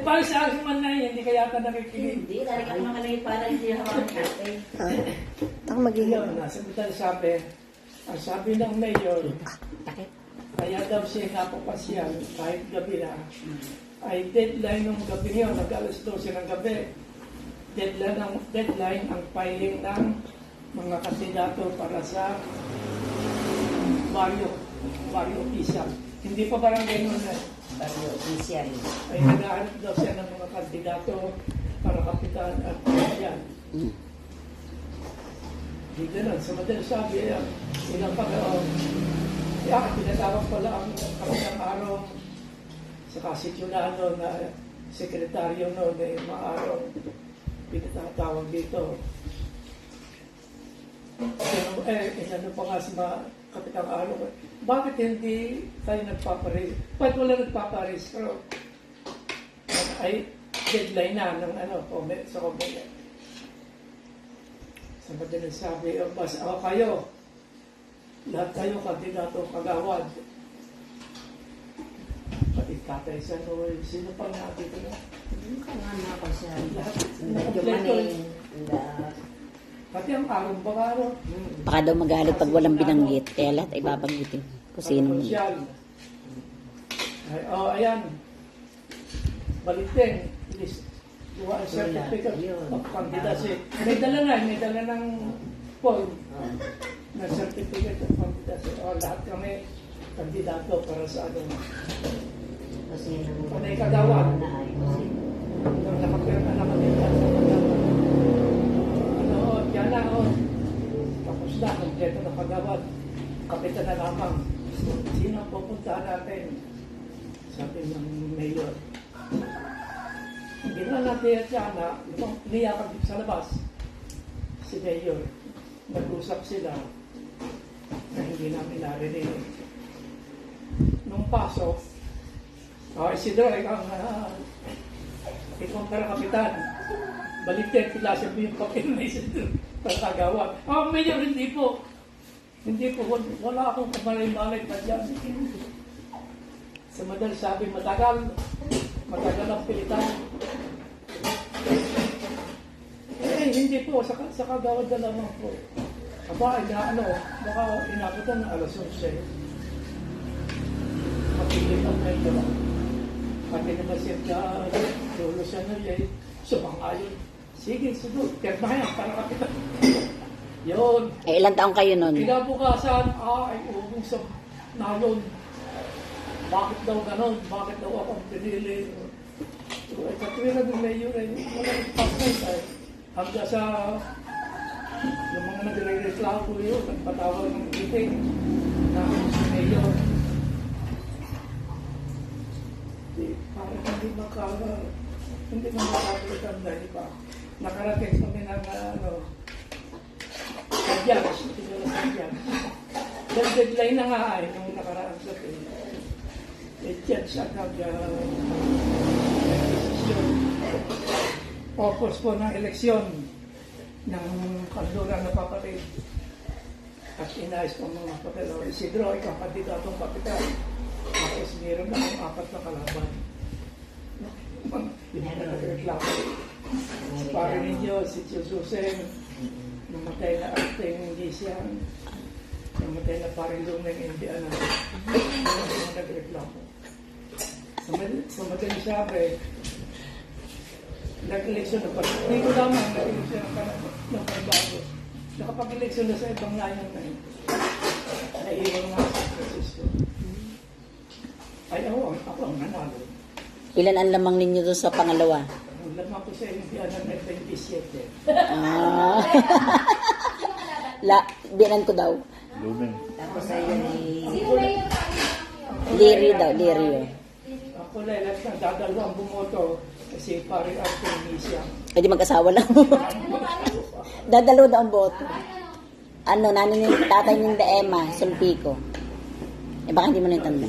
Para sa akin man na hindi kaya ka nakikinig. Hindi, dahil ka naman kanay para hindi hawakan natin. Ang magiging. Yun, nasagutan sabi, ang sabi ng mayor, Takit. kaya daw siya napapasyal kahit gabi na, ay deadline ng gabi yun, nag-alas 12 ng gabi. Deadline ang filing ng mga kandidato para sa barrio official. Hindi pa barangay nun na. Barrio official. Ay nag-ahanap daw siya ng mga kandidato para kapitan at yan. Hindi ganun. Sa madalas sabi, ilang pagkaon, tinatawag pala ang kapitan araw sa kasityunado na sekretaryo noon na yung maaraw pinatawag dito. Pero inano pa nga sa mga kapitang araw, bakit hindi tayo nagpaparis? Bakit wala nagpaparehistro? Ay deadline na ng sa comment. Sa madaling sabi, basta ako kayo, lahat kayo kandidato kagawad. Pati Tatay Sanoy, sino pa nga dito na? Ano ako siya? Lahat. Medyo maning. Pati ang arong bagaro. Baka daw magalit pag walang binanggit. Kaya lahat ay babanggitin. Kung sino man. Social. Ay, ayan. Balikteng. Duwa ang certificate of candidacy. May dala ng poll na certificate of candidacy. Lahat kami kandidato para sa Kasi panay kagawad. Nung nakapirma na kami sa kagawad. Yan na, tapos na, kompleto na kagawad. Kapitan na lamang. Sino ang pupuntahan natin? Sabi ng mayor. Hindi na natin at siya na niyakan sa labas. Si mayor. Nag-usap sila na hindi namin narinig. Nung pasok, Isidro, ikaw para kapitan. Baliktad, kilasa mo yung papel na Isidro para kagawa. Mayor, hindi po. Hindi po, wala akong kamalay-malay pa dyan. Sa madal sabi, matagal ang pilitan. Hindi po, sa kagawad na lamang po. Aba, baka inabutan ng alas 11. Mapilit ang medyo. Pati naman siya dulo siya na yun. Sumangayon. Sige, sunod. Pirmahan para kapitan. Yun. Ilang taong kayo nun? Kinabukasan, ay ubong sa nalon. Bakit daw ganon? Bakit daw akong pinili? Ay, katwira ng mayor ay wala nagpasay tayo. Hanggang sa yung mga nagre-reklamo yun, nagpatawag ng meeting na si mayor. Parang hindi makakalitan dahil pa. Nakarating kami ng sadyas, tinula sadyas. Dahil deadline na nga ay nung nakaraan sa dyan siya nag-desisyon. Opos po ng eleksyon ng kanluran na papatid. At inayos po mga papel. Isidro, ikaw kandidatong kapitan. Tapos meron na akong 4 na kalaban. Yung mga nag-reklamo. Pare ninyo, si Tio Susen, namatay na Arteng Gisian, namatay na paring Luneng Indiana. Yung mga nag-reklamo. Sa madaling sabi, nag-eleksyon na pa. Hindi ko lamang nag-eleksyon ng pagbago. Nakapag-eleksyon na sa ibang layan na yun. Naiiwan nga sa Francisco. Ay, ako ang nanalo. Ilan ang lamang ninyo doon sa pangalawa? Ang lamang ko sa Indiana na 27. Binan ko daw. Lumeng. Tapos ayun Lirio daw, Lirio. Ako lelat na dadalawang bumoto kasi pare Artemisia. Pwede mag-asawa lang. Dadalo daw ang boto. Tatay ng Emma, Sulpico. Baka hindi mo na itanda.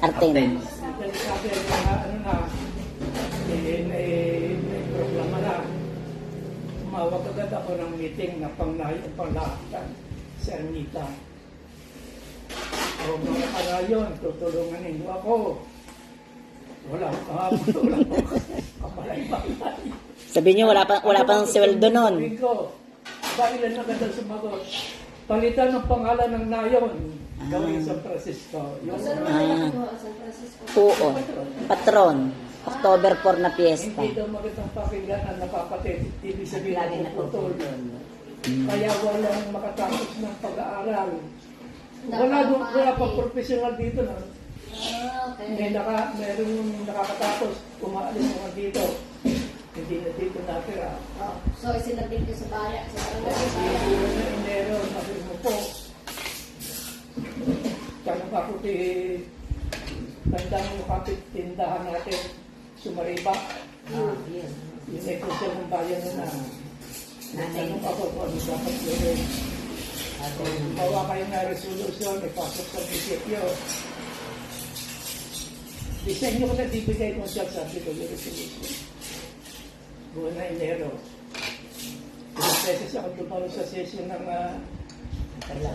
Artem. Dahil sabi may programa na. Tumawag agad ako ng meeting na panglahatan sa Anita. O mga karayon, tutulungan ninyo ako. Wala pa. Kamalay-malay. Sabi niyo, wala pang sweldo nun. Sabihin ko, dahil lang nagandang sumagot. Palitan ng pangalan ng nayon. Gawin San Francisco. Yung Oo. Patron. October 4 na fiesta. hindi daw magandang pakinggan ang napapatid. Ibig sabihin Lagi na puputol. natutulog. Kaya walang makatapos ng pag-aaral. Wala pang professional dito na. Meron nakakatapos, umaalis naman dito. Hindi na dito natira. So, isinabit ko sa bayan. Sa barangay. Siguro na Enero, sabi mo po. Tanong ako tanda mo kapit tindahan natin, Sumariba. Yun. Yung negosyo ng bayan na tanong ako kung ano dapat gawin. Bawa kayo na resolution, ipasok sa munisipyo. Design nyo ko na bibigay kung siya sabi ko yung resolution. Buwan na Enero. Ilang beses ako dumalo sa session ng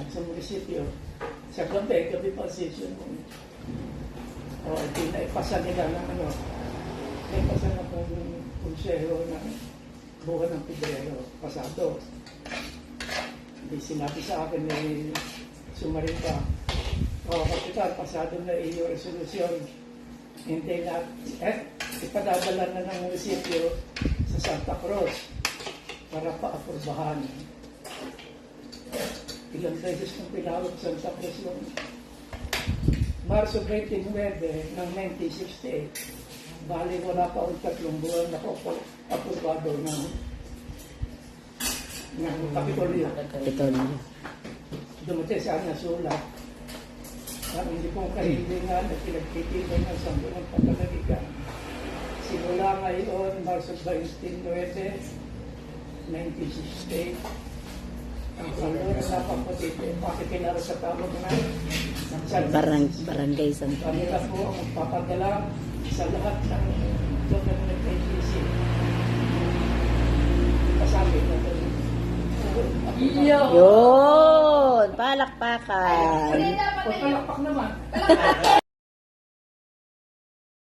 sa munisipyo. Sa gabi pa session mo. O, hindi na ipasa nila ng ipasa na kung konseho ng buwan ng Pebrero pasado. Hindi sinabi sa akin na Sumariba. O, kapitan, pasado na iyo resolution. Hindi na, ipadadala na ng munisipyo sa Santa Cruz para pa-apurbahan. Ilang beses nang pinawag sa Santa Cruz noong Marso 29 ng 1968. Bali, wala pa ang 3 buwan na apurbado ng Kapitolyo. Kapitolyo. Dumating sa akin na sulat. Ang hindi pong kahilingan na pinagtitigan ng Sangguniang Panlalawigan. Simula ngayon, Marso 29, 1968, ang kalor na napapatid ay pakikilala sa tawag na Barangay San kanila po ang magpapadala sa lahat ng government agency. Kasabi na ito. Yun! Palakpakan! Pagkalakpak naman.